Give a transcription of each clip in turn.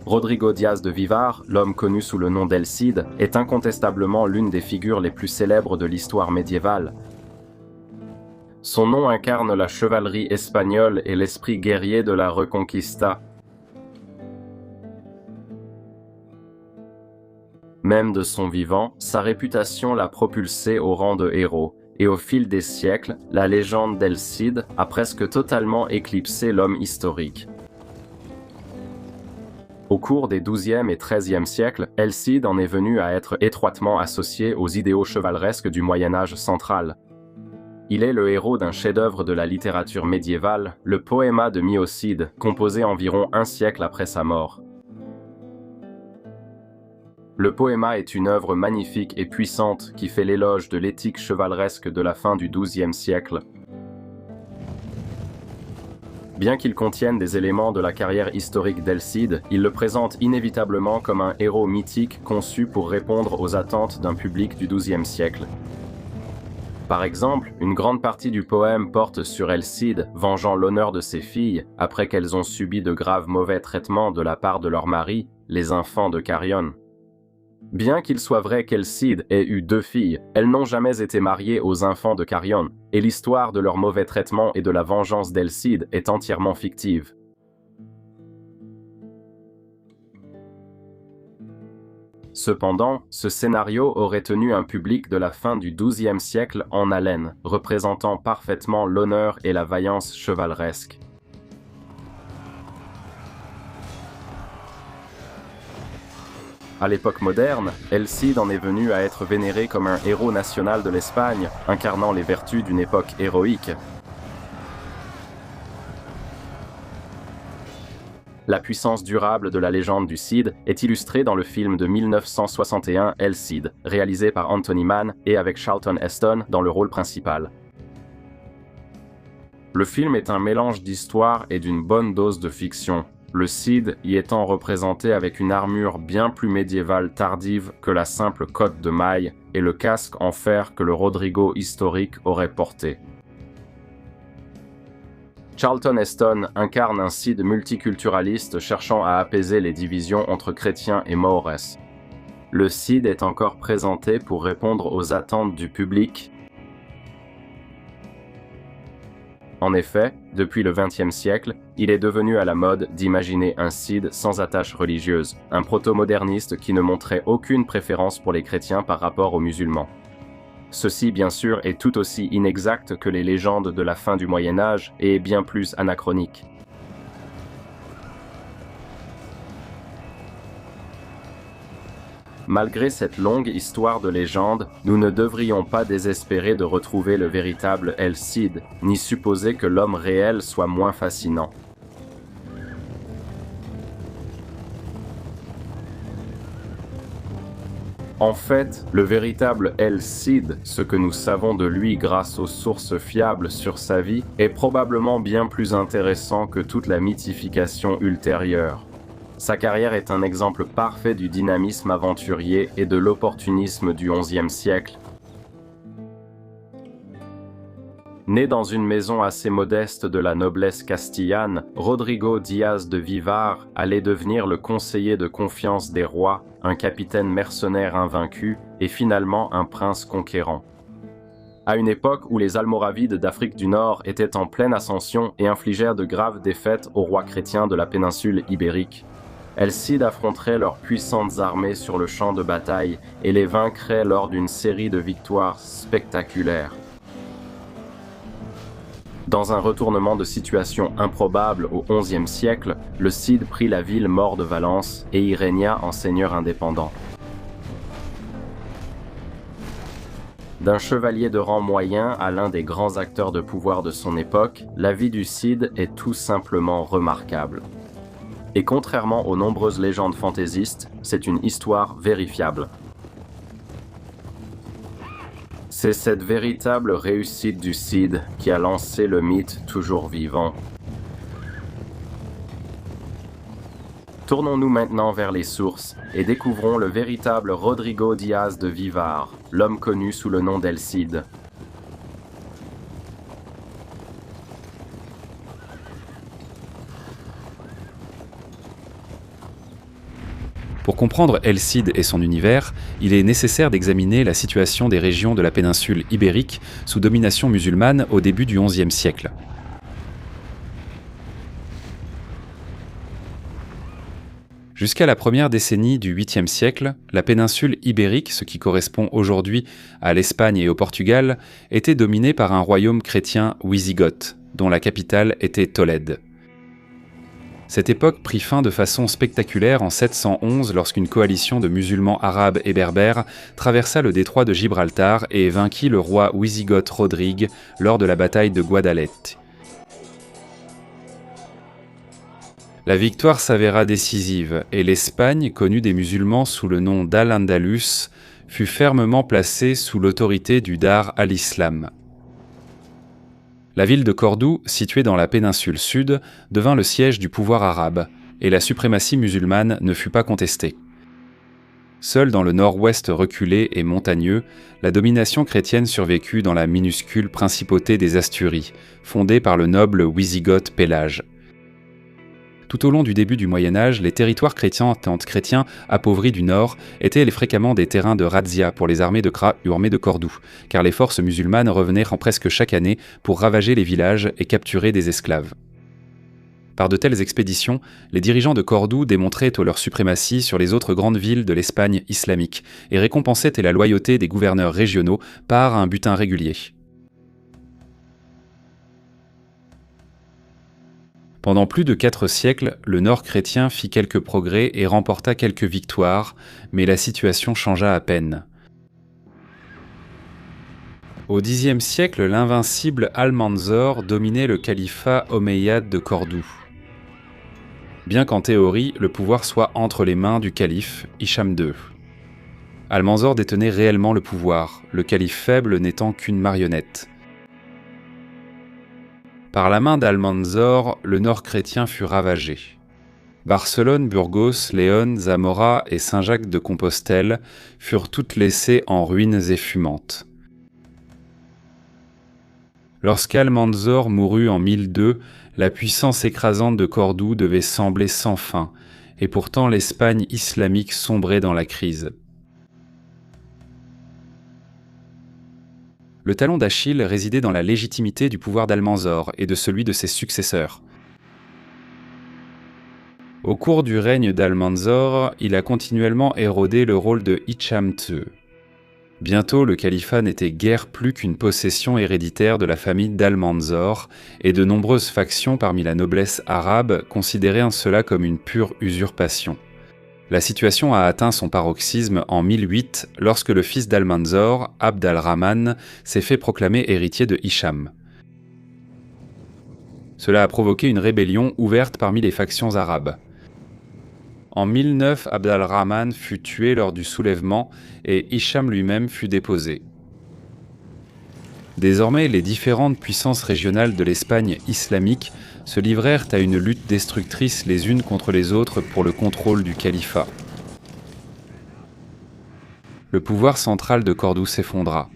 Rodrigo Diaz de Vivar, l'homme connu sous le nom d'El Cid, est incontestablement l'une des figures les plus célèbres de l'histoire médiévale. Son nom incarne la chevalerie espagnole et l'esprit guerrier de la Reconquista. Même de son vivant, sa réputation l'a propulsé au rang de héros, et au fil des siècles, la légende d'El Cid a presque totalement éclipsé l'homme historique. Au cours des XIIe et XIIIe siècles, El Cid en est venu à être étroitement associé aux idéaux chevaleresques du Moyen-Âge central. Il est le héros d'un chef-d'œuvre de la littérature médiévale, le Poema de Miocide, composé environ un siècle après sa mort. Le Poema est une œuvre magnifique et puissante qui fait l'éloge de l'éthique chevaleresque de la fin du XIIe siècle. Bien qu'il contienne des éléments de la carrière historique d'El Cid, il le présente inévitablement comme un héros mythique conçu pour répondre aux attentes d'un public du XIIe siècle. Par exemple, une grande partie du poème porte sur El Cid, vengeant l'honneur de ses filles après qu'elles ont subi de graves mauvais traitements de la part de leurs maris, les infants de Carrion. Bien qu'il soit vrai qu'El Cid ait eu 2 filles, elles n'ont jamais été mariées aux infants de Carrion, et l'histoire de leur mauvais traitement et de la vengeance d'El Cid est entièrement fictive. Cependant, ce scénario aurait tenu un public de la fin du XIIe siècle en haleine, représentant parfaitement l'honneur et la vaillance chevaleresque. À l'époque moderne, El Cid en est venu à être vénéré comme un héros national de l'Espagne, incarnant les vertus d'une époque héroïque. La puissance durable de la légende du Cid est illustrée dans le film de 1961 El Cid, réalisé par Anthony Mann et avec Charlton Heston dans le rôle principal. Le film est un mélange d'histoire et d'une bonne dose de fiction, le Cid y étant représenté avec une armure bien plus médiévale tardive que la simple cotte de maille et le casque en fer que le Rodrigo historique aurait porté. Charlton Heston incarne un Cid multiculturaliste cherchant à apaiser les divisions entre chrétiens et mahorais. Le Cid est encore présenté pour répondre aux attentes du public. En effet, depuis le XXe siècle, il est devenu à la mode d'imaginer un Cid sans attache religieuse, un proto-moderniste qui ne montrait aucune préférence pour les chrétiens par rapport aux musulmans. Ceci, bien sûr, est tout aussi inexact que les légendes de la fin du Moyen-Âge et bien plus anachronique. Malgré cette longue histoire de légende, nous ne devrions pas désespérer de retrouver le véritable El Cid, ni supposer que l'homme réel soit moins fascinant. En fait, le véritable El Cid, ce que nous savons de lui grâce aux sources fiables sur sa vie, est probablement bien plus intéressant que toute la mythification ultérieure. Sa carrière est un exemple parfait du dynamisme aventurier et de l'opportunisme du XIe siècle. Né dans une maison assez modeste de la noblesse castillane, Rodrigo Diaz de Vivar allait devenir le conseiller de confiance des rois, un capitaine mercenaire invaincu et finalement un prince conquérant. À une époque où les Almoravides d'Afrique du Nord étaient en pleine ascension et infligèrent de graves défaites aux rois chrétiens de la péninsule ibérique, El Cid affronterait leurs puissantes armées sur le champ de bataille et les vaincrait lors d'une série de victoires spectaculaires. Dans un retournement de situation improbable au XIe siècle, le Cid prit la ville mort de Valence et y régna en seigneur indépendant. D'un chevalier de rang moyen à l'un des grands acteurs de pouvoir de son époque, la vie du Cid est tout simplement remarquable. Et contrairement aux nombreuses légendes fantaisistes, c'est une histoire vérifiable. C'est cette véritable réussite du Cid qui a lancé le mythe toujours vivant. Tournons-nous maintenant vers les sources et découvrons le véritable Rodrigo Diaz de Vivar, l'homme connu sous le nom d'El Cid. Pour comprendre El Cid et son univers, il est nécessaire d'examiner la situation des régions de la péninsule ibérique sous domination musulmane au début du XIe siècle. Jusqu'à la première décennie du 8e siècle, la péninsule ibérique, ce qui correspond aujourd'hui à l'Espagne et au Portugal, était dominée par un royaume chrétien wisigoth, dont la capitale était Tolède. Cette époque prit fin de façon spectaculaire en 711 lorsqu'une coalition de musulmans arabes et berbères traversa le détroit de Gibraltar et vainquit le roi wisigoth Rodrigue lors de la bataille de Guadalete. La victoire s'avéra décisive et l'Espagne, connue des musulmans sous le nom d'Al-Andalus, fut fermement placée sous l'autorité du Dar al-Islam. La ville de Cordoue, située dans la péninsule sud, devint le siège du pouvoir arabe, et la suprématie musulmane ne fut pas contestée. Seule dans le nord-ouest reculé et montagneux, la domination chrétienne survécut dans la minuscule principauté des Asturies, fondée par le noble wisigoth Pélage. Tout au long du début du Moyen-Âge, les territoires chrétiens appauvris du nord étaient fréquemment des terrains de razzia pour les armées de Cordoue, car les forces musulmanes revenaient presque chaque année pour ravager les villages et capturer des esclaves. Par de telles expéditions, les dirigeants de Cordoue démontraient leur suprématie sur les autres grandes villes de l'Espagne islamique et récompensaient la loyauté des gouverneurs régionaux par un butin régulier. Pendant plus de 4 siècles, le Nord chrétien fit quelques progrès et remporta quelques victoires, mais la situation changea à peine. Au Xe siècle, l'invincible Almanzor dominait le califat omeyyade de Cordoue. Bien qu'en théorie, le pouvoir soit entre les mains du calife, Hicham II. Almanzor détenait réellement le pouvoir, le calife faible n'étant qu'une marionnette. Par la main d'Almanzor, le nord chrétien fut ravagé. Barcelone, Burgos, Léon, Zamora et Saint-Jacques de Compostelle furent toutes laissées en ruines et fumantes. Lorsqu'Almanzor mourut en 1002, la puissance écrasante de Cordoue devait sembler sans fin, et pourtant l'Espagne islamique sombrait dans la crise. Le talon d'Achille résidait dans la légitimité du pouvoir d'Almanzor et de celui de ses successeurs. Au cours du règne d'Almanzor, il a continuellement érodé le rôle de Hicham II. Bientôt, le califat n'était guère plus qu'une possession héréditaire de la famille d'Almanzor, et de nombreuses factions parmi la noblesse arabe considéraient cela comme une pure usurpation. La situation a atteint son paroxysme en 1008 lorsque le fils d'Almanzor, Abd al-Rahman, s'est fait proclamer héritier de Hicham. Cela a provoqué une rébellion ouverte parmi les factions arabes. En 1009, Abd al-Rahman fut tué lors du soulèvement et Hicham lui-même fut déposé. Désormais, les différentes puissances régionales de l'Espagne islamique se livrèrent à une lutte destructrice les unes contre les autres pour le contrôle du califat. Le pouvoir central de Cordoue s'effondra.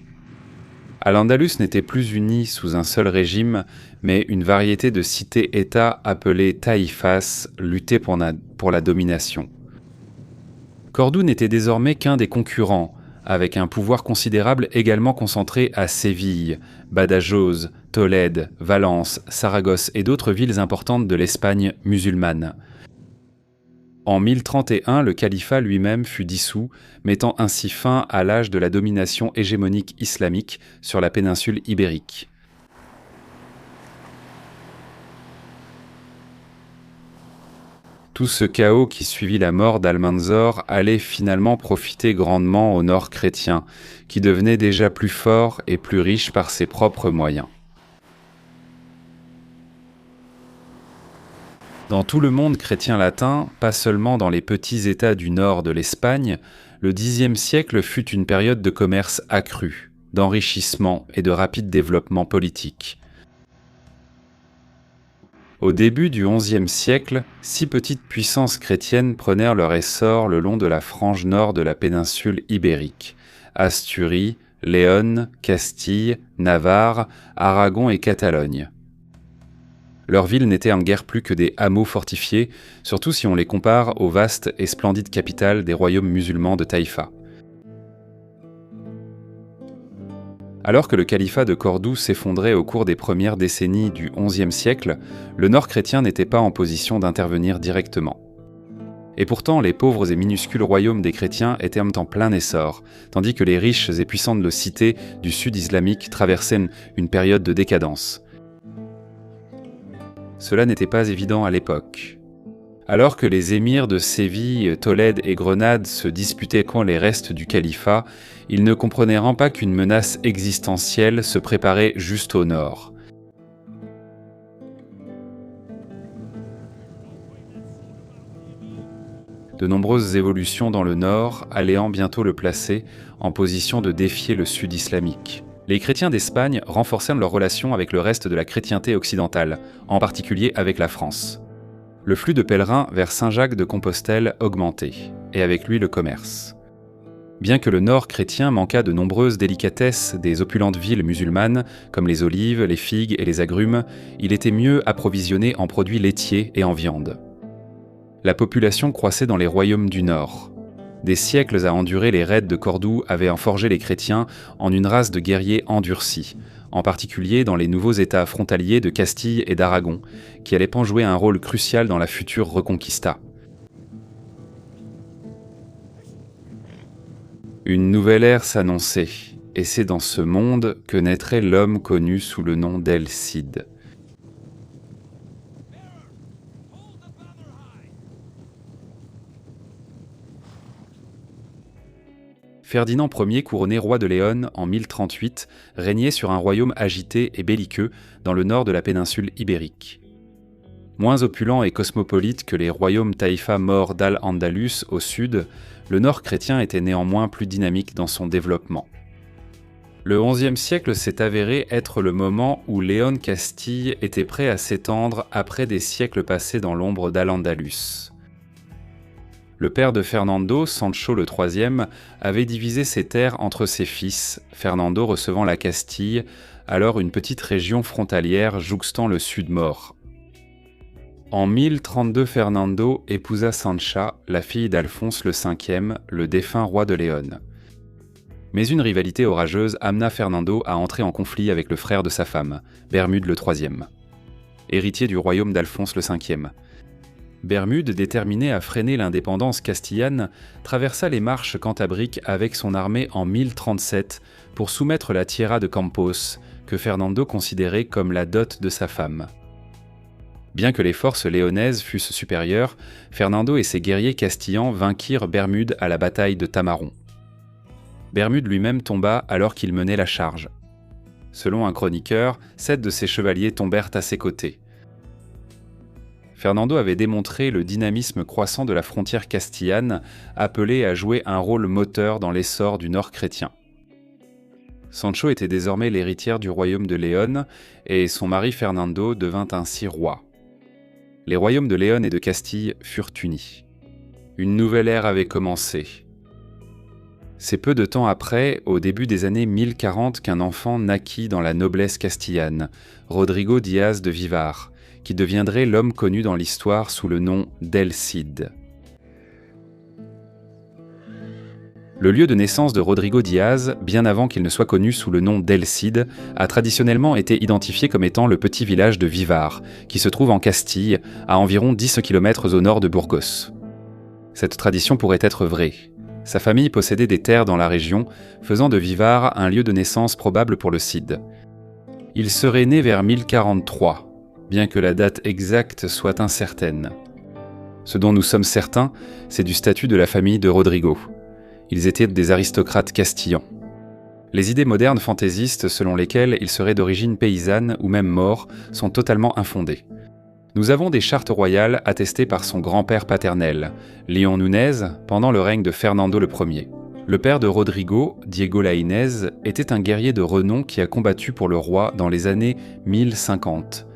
Al-Andalus n'était plus uni sous un seul régime, mais une variété de cités-États appelées taïfas luttaient pour la domination. Cordoue n'était désormais qu'un des concurrents, avec un pouvoir considérable également concentré à Séville, Badajoz, Tolède, Valence, Saragosse et d'autres villes importantes de l'Espagne musulmane. En 1031, le califat lui-même fut dissous, mettant ainsi fin à l'âge de la domination hégémonique islamique sur la péninsule ibérique. Tout ce chaos qui suivit la mort d'Almanzor allait finalement profiter grandement au nord chrétien, qui devenait déjà plus fort et plus riche par ses propres moyens. Dans tout le monde chrétien latin, pas seulement dans les petits États du nord de l'Espagne, le Xe siècle fut une période de commerce accru, d'enrichissement et de rapide développement politique. Au début du XIe siècle, 6 petites puissances chrétiennes prenèrent leur essor le long de la frange nord de la péninsule ibérique: Asturie, Léon, Castille, Navarre, Aragon et Catalogne. Leurs villes n'étaient en guère plus que des hameaux fortifiés, surtout si on les compare aux vastes et splendides capitales des royaumes musulmans de Taïfa. Alors que le califat de Cordoue s'effondrait au cours des premières décennies du XIe siècle, le nord chrétien n'était pas en position d'intervenir directement. Et pourtant, les pauvres et minuscules royaumes des chrétiens étaient en plein essor, tandis que les riches et puissantes cités du sud islamique traversaient une période de décadence. Cela n'était pas évident à l'époque. Alors que les émirs de Séville, Tolède et Grenade se disputaient contre les restes du califat, ils ne comprenaient pas qu'une menace existentielle se préparait juste au nord. De nombreuses évolutions dans le nord allant bientôt le placer en position de défier le sud islamique. Les chrétiens d'Espagne renforcèrent leurs relations avec le reste de la chrétienté occidentale, en particulier avec la France. Le flux de pèlerins vers Saint-Jacques-de-Compostelle augmentait, et avec lui le commerce. Bien que le nord chrétien manquât de nombreuses délicatesses des opulentes villes musulmanes, comme les olives, les figues et les agrumes, il était mieux approvisionné en produits laitiers et en viande. La population croissait dans les royaumes du nord. Des siècles à endurer les raids de Cordoue avaient forgé les chrétiens en une race de guerriers endurcis, en particulier dans les nouveaux États frontaliers de Castille et d'Aragon, qui allaient jouer un rôle crucial dans la future Reconquista. Une nouvelle ère s'annonçait, et c'est dans ce monde que naîtrait l'homme connu sous le nom d'El Cid. Ferdinand Ier, couronné roi de Léon en 1038, régnait sur un royaume agité et belliqueux dans le nord de la péninsule ibérique. Moins opulent et cosmopolite que les royaumes taïfa maures d'Al-Andalus au sud, le nord chrétien était néanmoins plus dynamique dans son développement. Le XIe siècle s'est avéré être le moment où Léon Castille était prêt à s'étendre après des siècles passés dans l'ombre d'Al-Andalus. Le père de Fernando, Sancho le III, avait divisé ses terres entre ses fils, Fernando recevant la Castille, alors une petite région frontalière jouxtant le sud-mort. En 1032, Fernando épousa Sancha, la fille d'Alphonse le V, le défunt roi de Léon. Mais une rivalité orageuse amena Fernando à entrer en conflit avec le frère de sa femme, Bermude le III, héritier du royaume d'Alphonse le V. Bermude, déterminé à freiner l'indépendance castillane, traversa les marches cantabriques avec son armée en 1037 pour soumettre la Tierra de Campos, que Fernando considérait comme la dot de sa femme. Bien que les forces léonaises fussent supérieures, Fernando et ses guerriers castillans vainquirent Bermude à la bataille de Tamaron. Bermude lui-même tomba alors qu'il menait la charge. Selon un chroniqueur, 7 de ses chevaliers tombèrent à ses côtés. Fernando avait démontré le dynamisme croissant de la frontière castillane, appelée à jouer un rôle moteur dans l'essor du nord chrétien. Sancho était désormais l'héritière du royaume de Léon, et son mari Fernando devint ainsi roi. Les royaumes de Léon et de Castille furent unis. Une nouvelle ère avait commencé. C'est peu de temps après, au début des années 1040, qu'un enfant naquit dans la noblesse castillane, Rodrigo Diaz de Vivar, qui deviendrait l'homme connu dans l'histoire sous le nom d'El Cid. Le lieu de naissance de Rodrigo Diaz, bien avant qu'il ne soit connu sous le nom d'El Cid, a traditionnellement été identifié comme étant le petit village de Vivar, qui se trouve en Castille, à environ 10 km au nord de Burgos. Cette tradition pourrait être vraie. Sa famille possédait des terres dans la région, faisant de Vivar un lieu de naissance probable pour le Cid. Il serait né vers 1043, bien que la date exacte soit incertaine. Ce dont nous sommes certains, c'est du statut de la famille de Rodrigo. Ils étaient des aristocrates castillans. Les idées modernes fantaisistes selon lesquelles ils seraient d'origine paysanne ou même morts sont totalement infondées. Nous avons des chartes royales attestées par son grand-père paternel, Léon Nunez, pendant le règne de Fernando Ier. Le père de Rodrigo, Diego Lainez, était un guerrier de renom qui a combattu pour le roi dans les années 1050.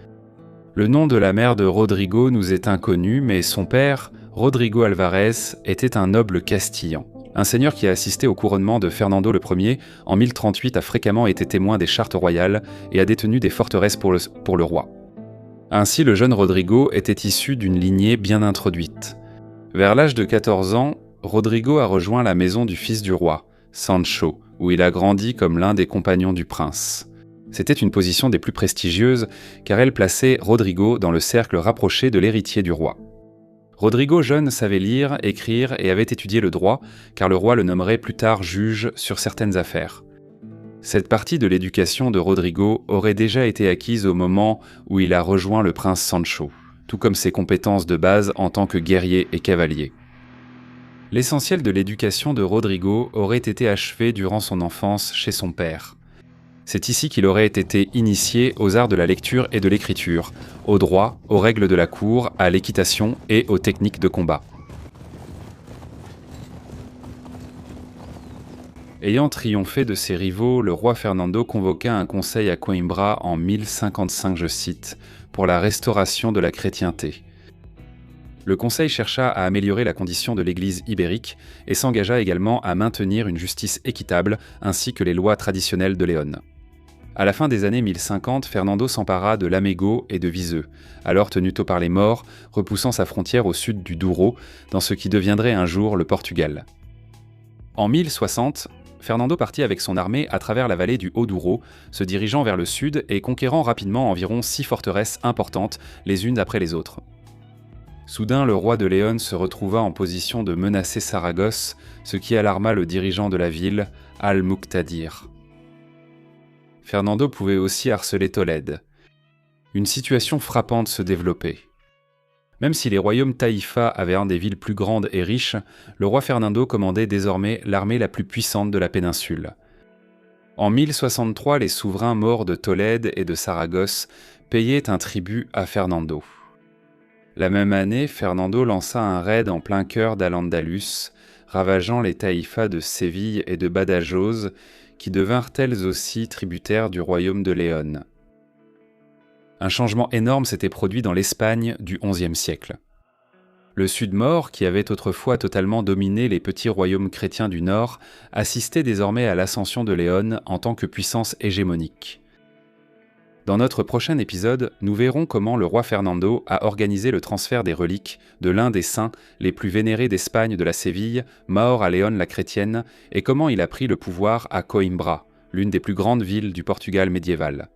Le nom de la mère de Rodrigo nous est inconnu, mais son père, Rodrigo Alvarez, était un noble castillan. Un seigneur qui a assisté au couronnement de Fernando Ier en 1038 a fréquemment été témoin des chartes royales et a détenu des forteresses pour le roi. Ainsi, le jeune Rodrigo était issu d'une lignée bien introduite. Vers l'âge de 14 ans, Rodrigo a rejoint la maison du fils du roi, Sancho, où il a grandi comme l'un des compagnons du prince. C'était une position des plus prestigieuses, car elle plaçait Rodrigo dans le cercle rapproché de l'héritier du roi. Rodrigo jeune savait lire, écrire et avait étudié le droit, car le roi le nommerait plus tard juge sur certaines affaires. Cette partie de l'éducation de Rodrigo aurait déjà été acquise au moment où il a rejoint le prince Sancho, tout comme ses compétences de base en tant que guerrier et cavalier. L'essentiel de l'éducation de Rodrigo aurait été achevé durant son enfance chez son père. C'est ici qu'il aurait été initié aux arts de la lecture et de l'écriture, au droit, aux règles de la cour, à l'équitation et aux techniques de combat. Ayant triomphé de ses rivaux, le roi Fernando convoqua un conseil à Coimbra en 1055, je cite, pour la restauration de la chrétienté. Le conseil chercha à améliorer la condition de l'Église ibérique et s'engagea également à maintenir une justice équitable ainsi que les lois traditionnelles de Léon. À la fin des années 1050, Fernando s'empara de Lamego et de Viseu, alors tenu tôt par les Maures, repoussant sa frontière au sud du Douro, dans ce qui deviendrait un jour le Portugal. En 1060, Fernando partit avec son armée à travers la vallée du Haut-Douro, se dirigeant vers le sud et conquérant rapidement environ 6 forteresses importantes, les unes après les autres. Soudain, le roi de Léon se retrouva en position de menacer Saragosse, ce qui alarma le dirigeant de la ville, Al-Muqtadir. Fernando pouvait aussi harceler Tolède. Une situation frappante se développait. Même si les royaumes taïfas avaient un des villes plus grandes et riches, le roi Fernando commandait désormais l'armée la plus puissante de la péninsule. En 1063, les souverains morts de Tolède et de Saragosse payaient un tribut à Fernando. La même année, Fernando lança un raid en plein cœur d'Al-Andalus, ravageant les taïfas de Séville et de Badajoz, qui devinrent elles aussi tributaires du royaume de Léon. Un changement énorme s'était produit dans l'Espagne du XIe siècle. Le Sud-Maure, qui avait autrefois totalement dominé les petits royaumes chrétiens du Nord, assistait désormais à l'ascension de Léon en tant que puissance hégémonique. Dans notre prochain épisode, nous verrons comment le roi Fernando a organisé le transfert des reliques de l'un des saints les plus vénérés d'Espagne de la Séville, Maure à Léon la chrétienne, et comment il a pris le pouvoir à Coimbra, l'une des plus grandes villes du Portugal médiéval.